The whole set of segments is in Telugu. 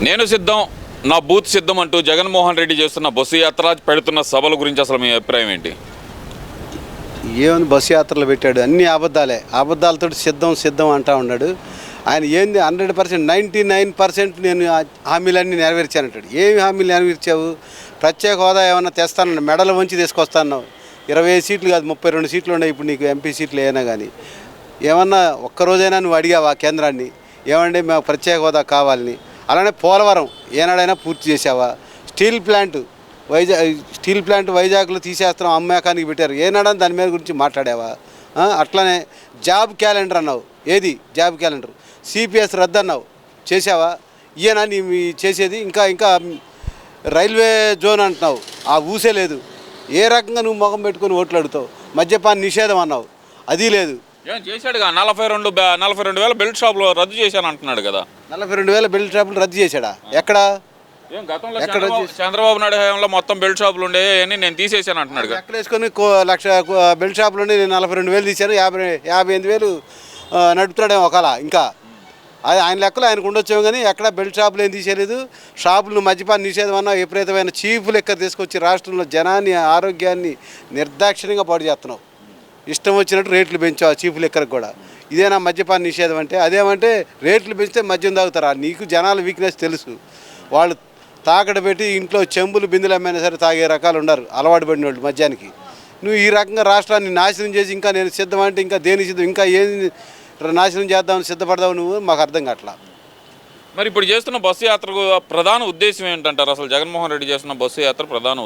నేను సిద్ధం, నా బూత్ సిద్ధం అంటూ జగన్మోహన్ రెడ్డి చేస్తున్న బస్సు యాత్ర, పెడుతున్న సభల గురించి అసలు మీ అభిప్రాయం ఏంటి? ఏముంది, బస్సు యాత్రలు పెట్టాడు, అన్ని అబద్ధాలే. అబద్ధాలతో సిద్ధం సిద్ధం అంటా ఉన్నాడు. ఆయన ఏంది 100%, 99% నేను హామీలన్నీ నెరవేర్చానంటాడు. ఏమి హామీలు నెరవేర్చావు? ప్రత్యేక హోదా ఏమన్నా తెస్తానన్నా, మెడల వంచి తీసుకొస్తాను. 25 సీట్లు కాదు 32 సీట్లు ఉన్నాయి ఇప్పుడు నీకు, ఎంపీ సీట్లు ఏమైనా కానీ. ఏమన్నా ఒక్కరోజైనా నువ్వు అడిగావా కేంద్రాన్ని? ఏమండి మాకు ప్రత్యేక హోదా కావాలని? అలానే పోలవరం ఏనాడైనా పూర్తి చేసావా? స్టీల్ ప్లాంట్ వైజాగ్లో తీసేస్తున్నాం, అమ్మకానికి పెట్టారు, ఏనాడని దాని మీద గురించి మాట్లాడావా? అట్లానే జాబ్ క్యాలెండర్ అన్నావు, ఏది జాబ్ క్యాలెండర్? సిపిఎస్ రద్దు అన్నావు, చేసావా? ఈయన నీ చేసేది? ఇంకా ఇంకా రైల్వే జోన్ అంటున్నావు, ఆ ఊసే లేదు. ఏ రకంగా నువ్వు ముఖం పెట్టుకొని ఓట్లు అడుగుతావు? మద్యపాన నిషేధం అన్నావు, అది లేదు. ఏం చేశాడుగా? 42,000 బెల్ట్ షాపులు రద్దు చేశాను అంటున్నాడు కదా. 42,000 బెల్ట్ షాపులు రద్దు చేశాడా? ఎక్కడ? ఏం గతంలో చంద్రబాబు నాయుడు హయాంలో మొత్తం బెల్ట్ షాపులు ఉండేవి, నేను తీసేసాను అంటున్నాడు. ఎక్కడ వేసుకొని 1,00,000 బెల్ట్ షాపులు ఉండి నేను 42,000 తీశాను, 58,000 నడుపుతున్నాడేమో ఒకలా. ఇంకా అది ఆయన లెక్కలు ఆయనకు ఉండొచ్చేమో, కానీ ఎక్కడ బెల్ట్ షాపులు ఏం తీసేయలేదు. షాపులు మద్యపాన నిషేధం అన్నా విపరీతమైన చీఫ్ లెక్క తీసుకొచ్చి రాష్ట్రంలో జనాన్ని, ఆరోగ్యాన్ని నిర్దాక్షిణ్యంగా పాడు చేస్తున్నావు. ఇష్టం వచ్చినట్టు రేట్లు పెంచావు చీఫ్ లెక్కలకు కూడా. ఇదేనా మద్యపాన నిషేధం అంటే? అదేమంటే రేట్లు పెంచితే మద్యం తాగుతారా? నీకు జనాల వీక్నెస్ తెలుసు. వాళ్ళు తాకడ పెట్టి ఇంట్లో చెంబులు బిందులు అమ్మైనా సరే తాగే రకాలు ఉన్నారు, అలవాటు పడిన వాళ్ళు మద్యానికి. నువ్వు ఈ రకంగా రాష్ట్రాన్ని నాశనం చేసి ఇంకా నేను సిద్ధం అంటే ఇంకా దేని సిద్ధం? ఇంకా ఏం నాశనం చేద్దామని సిద్ధపడదావు నువ్వు? మాకు అర్థం కావట్లా. మరి ఇప్పుడు చేస్తున్న బస్సు యాత్రకు ప్రధాన ఉద్దేశం ఏంటంటారు? అసలు జగన్మోహన్ రెడ్డి చేస్తున్న బస్సు యాత్ర ప్రధాన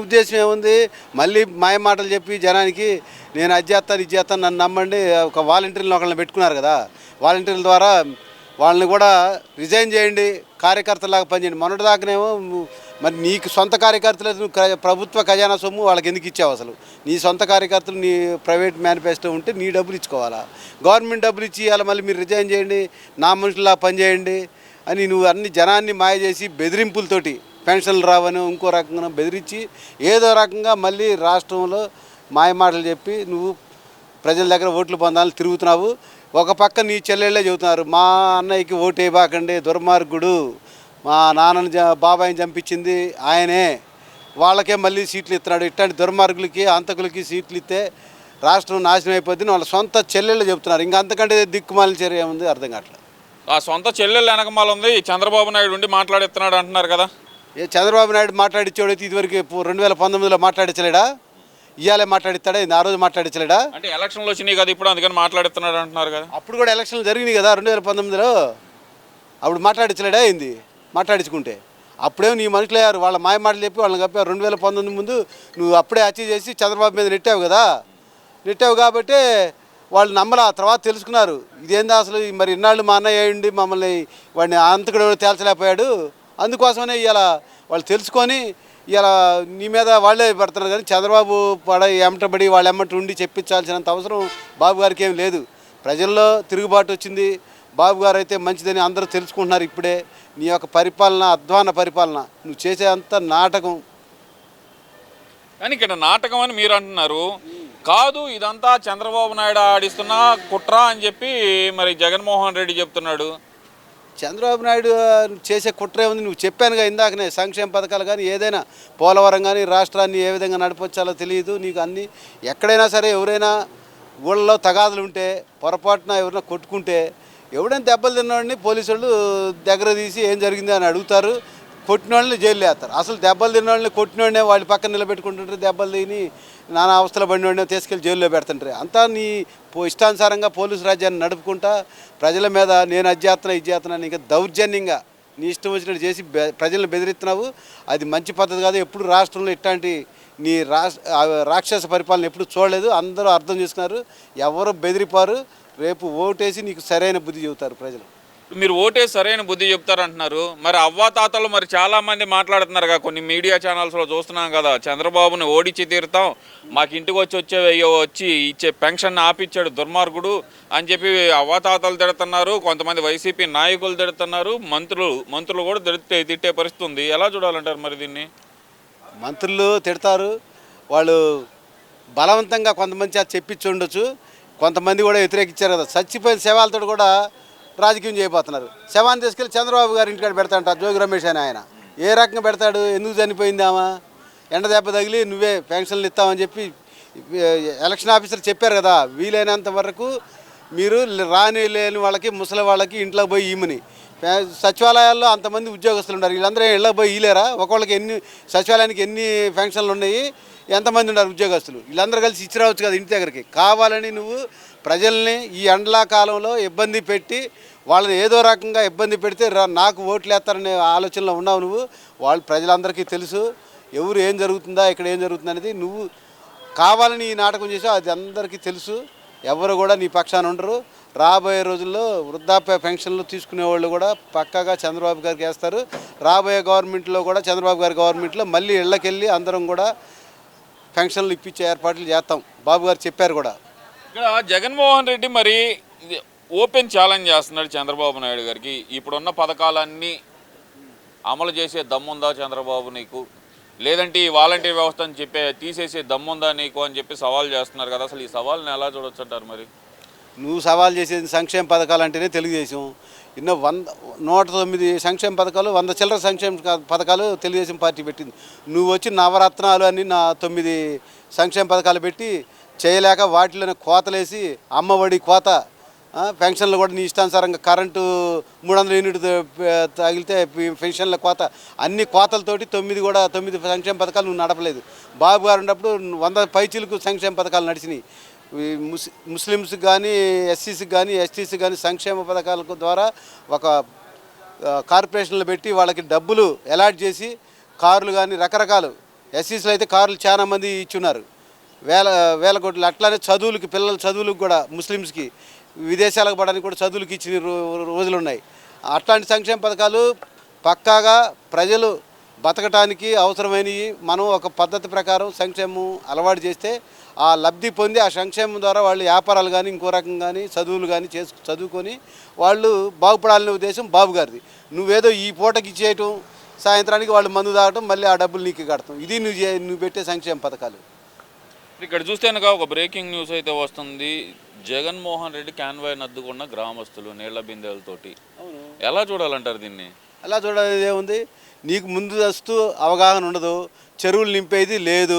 ఉద్దేశం ఏముంది? మళ్ళీ మాయ మాటలు చెప్పి జనానికి నేను అది చేస్తాను ఇది చేస్తాను, నన్ను నమ్మండి. ఒక వాలంటీర్లను ఒకళ్ళని పెట్టుకున్నారు కదా, వాలంటీర్ల ద్వారా వాళ్ళని కూడా రిజైన్ చేయండి, కార్యకర్తలాగా పనిచేయండి. మొన్నటిదాకానేమో మరి నీకు సొంత కార్యకర్తలు, నువ్వు ప్రభుత్వ ఖజానా సొమ్ము వాళ్ళకి ఎందుకు ఇచ్చావు? అసలు నీ సొంత కార్యకర్తలు నీ ప్రైవేట్ మేనిఫెస్టో ఉంటే నీ డబ్బులు ఇచ్చుకోవాలా? గవర్నమెంట్ డబ్బులు ఇచ్చి ఇవాళ మళ్ళీ మీరు రిజైన్ చేయండి, నా మనుషుల్లా పనిచేయండి అని నువ్వు అన్ని జనాన్ని మాయ చేసి బెదిరింపులతోటి పెన్షన్లు రావని ఇంకో రకంగా బెదిరించి ఏదో రకంగా మళ్ళీ రాష్ట్రంలో మాయమాటలు చెప్పి నువ్వు ప్రజల దగ్గర ఓట్లు పొందాలని తిరుగుతున్నావు. ఒక పక్క నీ చెల్లెళ్ళే చెబుతున్నారు, మా అన్నయ్యకి ఓటు వేయబాకండి, దుర్మార్గుడు, మా నాన్నని బాబాయిని చంపించింది ఆయనే, వాళ్ళకే మళ్ళీ సీట్లు ఇస్తున్నాడు. ఇట్లాంటి దుర్మార్గులకి అంతకులకి సీట్లు ఇస్తే రాష్ట్రం నాశనం అయిపోద్ది వాళ్ళ సొంత చెల్లెళ్ళు చెబుతున్నారు. ఇంకా అంతకంటే దిక్కుమాలిన చర్య ఏముంది? అర్థం కావట్లేదు. ఆ సొంత చెల్లెళ్ళు వెనకమాల ఉంది, చంద్రబాబు నాయుడు ఉండి మాట్లాడిస్తున్నాడు అంటున్నారు కదా. చంద్రబాబు నాయుడు మాట్లాడించేవాడైతే ఇదివరకు 2019లో మాట్లాడించలేడా? ఇవాళే మాట్లాడిస్తాడా? ఆ రోజు మాట్లాడించలేడా? అంటే ఎలక్షన్లు వచ్చినాయి కదా ఇప్పుడు, అందుకని మాట్లాడుతున్నాడు అంటున్నారు కదా. అప్పుడు కూడా ఎలక్షన్లు జరిగినాయి కదా 2019లో, అప్పుడు మాట్లాడించలేడా? ఏంది మాట్లాడించుకుంటే? అప్పుడేమో నీ మనుషులు అయ్యారు, వాళ్ళ మాయ మాటలు చెప్పి వాళ్ళని కప్పారు. 2019 ముందు నువ్వు అప్పుడే హత్య చేసి చంద్రబాబు మీద నెట్టావు కాబట్టి వాళ్ళు నమ్మలా. తర్వాత తెలుసుకున్నారు ఇదేందా అసలు, మరి ఇన్నాళ్ళు మా అన్నయ్య అయ్యండి మమ్మల్ని వాడిని అంతకుడు తేల్చలేకపోయాడు, అందుకోసమనే ఇలా వాళ్ళు తెలుసుకొని ఇలా నీ మీద వాళ్ళే పడుతున్నారు. కానీ చంద్రబాబు ఎమ్మటబడి వాళ్ళ ఎమ్మటి ఉండి చెప్పించాల్సినంత అవసరం బాబు గారికి ఏం లేదు. ప్రజల్లో తిరుగుబాటు వచ్చింది, బాబు గారు అయితే మంచిదని అందరూ తెలుసుకుంటున్నారు ఇప్పుడే. నీ యొక్క పరిపాలన అధ్వాన పరిపాలన, నువ్వు చేసేంత నాటకం. కానీ ఇక్కడ నాటకం అని మీరు అంటున్నారు కాదు, ఇదంతా చంద్రబాబు నాయుడు ఆడిస్తున్న కుట్ర అని చెప్పి మరి జగన్మోహన్ రెడ్డి చెప్తున్నాడు. చంద్రబాబు నాయుడు చేసే కుట్రే ఉంది. నువ్వు చెప్పానుగా ఇందాకనే, సంక్షేమ పథకాలు కానీ ఏదైనా, పోలవరం కానీ రాష్ట్రాన్ని ఏ విధంగా నడిపించాలో తెలియదు నీకు. అన్నీ ఎక్కడైనా సరే ఎవరైనా ఊళ్ళలో తగాదులు ఉంటే, పొరపాటున ఎవరైనా కొట్టుకుంటే, ఎవడైనా దెబ్బలు తిన్నవాడిని పోలీసు వాళ్ళు దగ్గర తీసి ఏం జరిగింది అని అడుగుతారు, కొట్టిన వాళ్ళని జైలు వేస్తారు. అసలు దెబ్బలు తిన్న వాళ్ళని కొట్టినోడనే వాళ్ళ పక్కన నిలబెట్టుకుంటుంటారు, దెబ్బలు తిని నానా అవస్థలు పడినోడనే తీసుకెళ్ళి జైల్లో పెడుతుంటారు. అంతా నీ ఇష్టానుసారంగా పోలీసు రాజ్యాన్ని నడుపుకుంటా ప్రజల మీద నేను అది చేస్తున్నా ఇంకా దౌర్జన్యంగా నీ ఇష్టం వచ్చినట్టు చేసి ప్రజలను బెదిరిస్తున్నావు. అది మంచి పద్ధతి కాదు. ఎప్పుడు రాష్ట్రంలో ఇట్లాంటి నీ రాక్షస పరిపాలన ఎప్పుడు చూడలేదు. అందరూ అర్థం చేసుకున్నారు, ఎవరు బెదిరిపారు. రేపు ఓటేసి నీకు సరైన బుద్ధి చెబుతారు ప్రజలు. మీరు ఓటే సరైన బుద్ధి చెప్తారంటున్నారు. మరి అవ్వాతాతలు మరి చాలామంది మాట్లాడుతున్నారు కదా, కొన్ని మీడియా ఛానల్స్లో చూస్తున్నాం కదా, చంద్రబాబుని ఓడించి తీరుతాం, మాకు ఇంటికి వచ్చి ఇచ్చే పెన్షన్ ఆపిచ్చాడు దుర్మార్గుడు అని చెప్పి అవ్వాతాతలు తిడుతున్నారు. కొంతమంది వైసీపీ నాయకులు తిడుతున్నారు, మంత్రులు కూడా తిట్టే పరిస్థితి ఉంది. ఎలా చూడాలంటారు మరి దీన్ని? మంత్రులు తిడతారు, వాళ్ళు బలవంతంగా కొంతమంది చేత చెప్పించి ఉండొచ్చు, కొంతమంది కూడా వ్యతిరేకించారు కదా. చచ్చిపోయిన శవాలతో కూడా రాజకీయం చేయబోతున్నారు. శవాన్ని తీసుకెళ్ళి చంద్రబాబు గారి ఇంటికాడ పెడతాడంట జోగి రమేష్ అని ఆయన. ఏ రకంగా పెడతాడు? ఎందుకు చనిపోయింది ఆమె? ఎండ దెబ్బ తగిలి నువ్వే పెన్షన్లు ఇస్తామని చెప్పి ఎలక్షన్ ఆఫీసర్ చెప్పారు కదా. వీలైనంత వరకు మీరు లేని వాళ్ళకి, ముసలి వాళ్ళకి ఇంట్లో పోయి ఇమ్మని. సచివాలయాల్లో అంతమంది ఉద్యోగస్తులు ఉన్నారు, వీళ్ళందరూ ఇళ్ళకి పోయి ఇలేరా? ఒకళ్ళకి సచివాలయానికి ఎన్ని పెన్షన్లు ఉన్నాయి, ఎంతమంది ఉన్నారు ఉద్యోగస్తులు? వీళ్ళందరూ కలిసి ఇచ్చి రావచ్చు కదా ఇంటి దగ్గరికి. కావాలని నువ్వు ప్రజల్ని ఈ ఎండాకాలంలో ఇబ్బంది పెట్టి వాళ్ళని ఏదో రకంగా ఇబ్బంది పెడితే నాకు ఓట్లు వేస్తారనే ఆలోచనలో ఉన్నావు నువ్వు. వాళ్ళు ప్రజలందరికీ తెలుసు ఎవరు ఏం జరుగుతుందా, ఇక్కడ ఏం జరుగుతుంది అనేది. నువ్వు కావాలని ఈ నాటకం చేసావు, అది అందరికీ తెలుసు. ఎవరు కూడా నీ పక్షాన ఉండరు. రాబోయే రోజుల్లో వృద్ధాప్య పెన్షన్లు తీసుకునే వాళ్ళు కూడా పక్కాగా చంద్రబాబు గారికి వేస్తారు. రాబోయే గవర్నమెంట్లో కూడా చంద్రబాబు గారి గవర్నమెంట్లో మళ్ళీ ఇళ్ళకెళ్ళి అందరం కూడా పెన్షన్లు ఇప్పించే ఏర్పాట్లు చేస్తాం. బాబు గారు చెప్పారు కూడా. ఇక్కడ జగన్మోహన్ రెడ్డి మరి ఓపెన్ ఛాలెంజ్ చేస్తున్నాడు చంద్రబాబు నాయుడు గారికి. ఇప్పుడున్న పథకాలన్నీ అమలు చేసే దమ్ముందా చంద్రబాబు నీకు, లేదంటే ఈ వాలంటీర్ వ్యవస్థను తీసేసే దమ్ముందా నీకు అని చెప్పి సవాల్ చేస్తున్నారు కదా. అసలు ఈ సవాల్ని ఎలా చూడొచ్చు అంటారు? మరి నువ్వు సవాల్ చేసేది సంక్షేమ పథకాలు అంటేనే తెలుగుదేశం. ఎన్నో 109 సంక్షేమ పథకాలు, 100 చిల్లర సంక్షేమ పథకాలు తెలుగుదేశం పార్టీ పెట్టింది. నువ్వు వచ్చి నవరత్నాలు అని 9 సంక్షేమ పథకాలు పెట్టి చేయలేక వాటిలోనే కోతలేసి, అమ్మఒడి కోత, పెన్షన్లు కూడా నీ ఇష్టానుసారంగా కరెంటు 300 యూనిట్ తగిలితే పెన్షన్ల కోత, అన్ని కోతలతోటి 9 సంక్షేమ పథకాలు నువ్వు నడపలేదు. బాబు గారు ఉన్నప్పుడు 100 పైచీలకు సంక్షేమ పథకాలు నడిచినాయి. ముస్లిమ్స్కి కానీ, ఎస్సీస్కి కానీ, ఎస్టీసీకి కానీ సంక్షేమ పథకాల ద్వారా ఒక కార్పొరేషన్లు పెట్టి వాళ్ళకి డబ్బులు అలాట్ చేసి కార్లు కానీ రకరకాలు, ఎస్సీస్లో అయితే కార్లు చాలా మంది ఇచ్చున్నారు, వేల కోట్లు. అట్లానే చదువులకి, పిల్లల చదువులకు కూడా ముస్లిమ్స్కి విదేశాలకు పడడానికి కూడా చదువులకి ఇచ్చిన రోజులు ఉన్నాయి. అట్లాంటి సంక్షేమ పథకాలు పక్కాగా ప్రజలు బతకటానికి అవసరమైనవి మనం ఒక పద్ధతి ప్రకారం సంక్షేమం అలవాటు చేస్తే ఆ లబ్ధి పొంది ఆ సంక్షేమం ద్వారా వాళ్ళు వ్యాపారాలు కానీ ఇంకో రకం కానీ చదువులు కానీ చదువుకొని వాళ్ళు బాగుపడాలనే ఉద్దేశం బాబు గారిది. నువ్వేదో ఈ పూటకి ఇచ్చేయటం, సాయంత్రానికి వాళ్ళు మందు తాగటం, మళ్ళీ ఆ డబ్బులు నీకు కడతాం, ఇది నువ్వు పెట్టే సంక్షేమ పథకాలు. ఇక్కడ చూస్తే కనుక ఒక బ్రేకింగ్ న్యూస్ అయితే వస్తుంది. జగన్మోహన్ రెడ్డి కాన్వాయ్ నద్దుకున్న గ్రామస్తులు నీళ్ల బిందెలతోటి. ఎలా చూడాలంటారు దీన్ని? ఎలా చూడాలి ఏముంది, నీకు ముందు వస్తూ అవగాహన ఉండదు, చెరువులు నింపేది లేదు.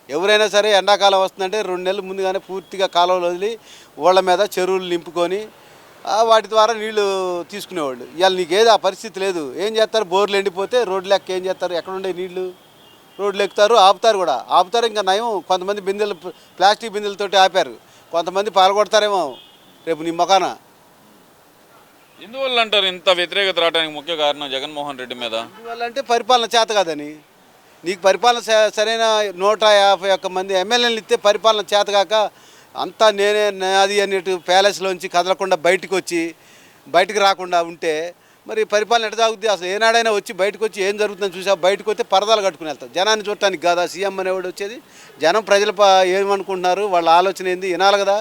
ఎవరైనా సరే ఎండాకాలం వస్తుందంటే 2 నెలల ముందుగానే పూర్తిగా కాలువలు వదిలి ఓళ్ళ మీద చెరువులు నింపుకొని వాటి ద్వారా నీళ్లు తీసుకునేవాళ్ళు. ఇవాళ నీకేది ఆ పరిస్థితి లేదు. ఏం చేస్తారు? బోర్లు ఎండిపోతే రోడ్లు ఎక్క ఏం చేస్తారు? ఎక్కడుండే నీళ్లు? రోడ్లు ఎక్కుతారు, ఆపుతారు కూడా. ఆపుతారు, ఇంకా నయం కొంతమంది బిందెలు ప్లాస్టిక్ బిందెలతోటి ఆపారు, కొంతమంది పాల్గొడతారేమో రేపు నీ మొఖాన. ఎందువల్ల అంటారు ఇంత వ్యతిరేకత రావడానికి ముఖ్య కారణం జగన్మోహన్ రెడ్డి మీద? ఎందువల్ల అంటే పరిపాలన చేత కాదని. నీకు పరిపాలన సరైన 151 మంది ఎమ్మెల్యేలు ఇస్తే పరిపాలన చేతగాక అంతా నేనే నాది అనేటు ప్యాలెస్లోంచి కదలకుండా బయటికి రాకుండా ఉంటే మరి పరిపాలన ఎట్లా సాగుద్ది? అసలు ఏనాడైనా వచ్చి బయటకు వచ్చి ఏం జరుగుతుందని చూసా బయటకు వస్తే పరదాలు కట్టుకుని వెళ్తాం. జనాన్ని చూడటానికి కాదా సీఎం అనేవాడు వచ్చేది? జనం ప్రజలు ఏమనుకుంటున్నారు, వాళ్ళ ఆలోచన ఏంది వినాలి కదా.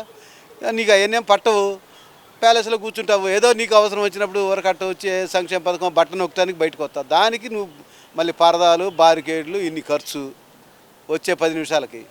నీకు అవన్నీ పట్టవు, ప్యాలెస్లో కూర్చుంటావు. ఏదో నీకు అవసరం వచ్చినప్పుడు ఊరకట్ట వచ్చే సంక్షేమ పథకం బట్టను నొక్కడానికి బయటకు వస్తావు. దానికి నువ్వు మళ్ళీ పరదాలు, బారికేడ్లు, ఇన్ని ఖర్చు వచ్చే 10 నిమిషాలకి.